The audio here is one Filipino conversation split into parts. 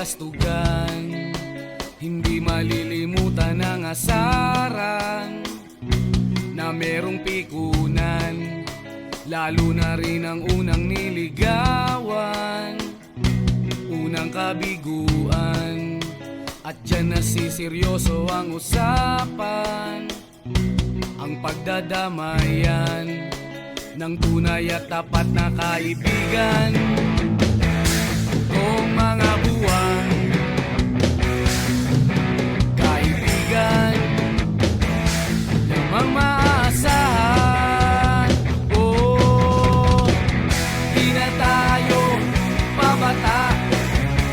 kastugan, hindi malilimutan ang asaran na merong pikunan, lalo na rin ang unang niligawan, unang kabiguan. At dyan nasiseryoso ang usapan, ang pagdadamayan ng tunay at tapat na kaibigan. Kung mga buwan, kaibigan, lamang maaasahan. Oh, di na tayo pabata,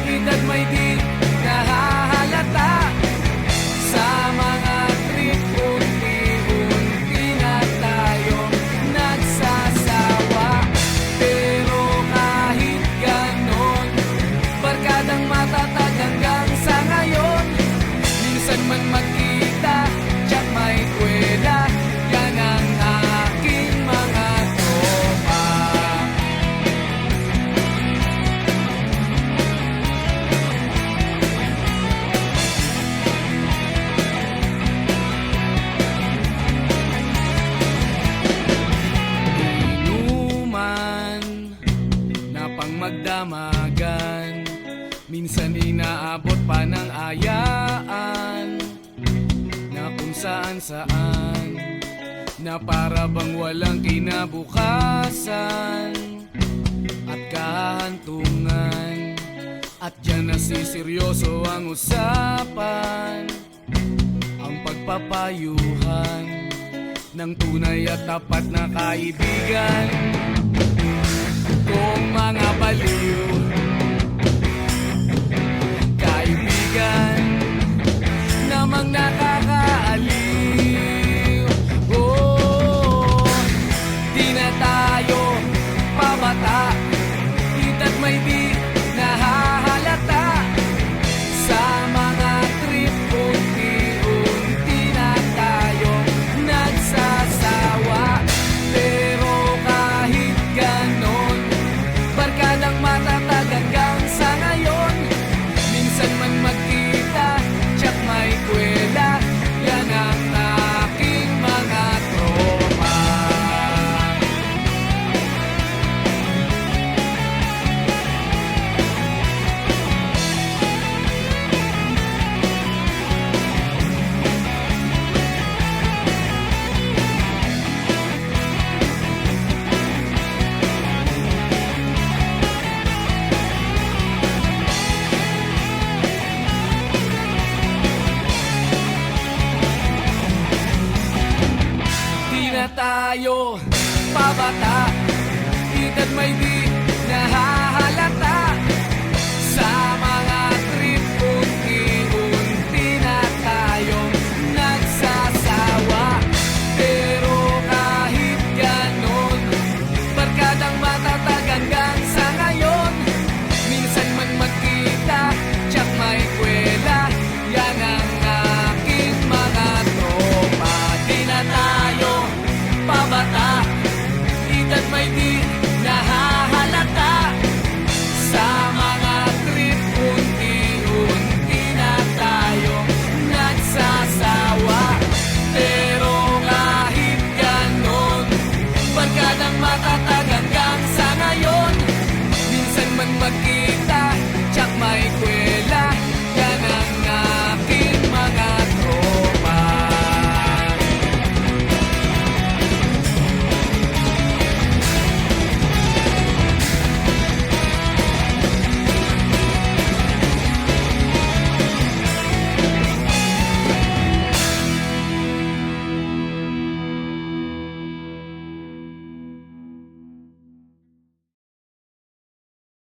edad may di nahahalata. Sa mga trip, unti-unti na tayong nagsasawa. Pero kahit ganon, barkadang matatag hanggang sa ngayon. Minsan man magkita, tiyak may kwela, yan ang aking mga tropa. Inuman na pang magdamagan, minsan inaabot pa ng ayaan, na kung saan-saan, na para bang walang kinabukasan at kahantungan. At dyan nasiseryoso ang usapan, ang pagpapayuhan ng tunay at tapat na kaibigan. Kung mga baliw, kaibigan, namang nakakaaliw. Oh, di na tayo pabata, edad may di nahahalata. Sa mga trip, unti-unti na tayong nagsasawa. Pero kahit ganon, barkadang matatag hanggang sa ngayon. Minsan man magkita, tiyak may kwela, yan ang aking mga tropa. Di na tayo pabata, edad may di nahahalata. Sa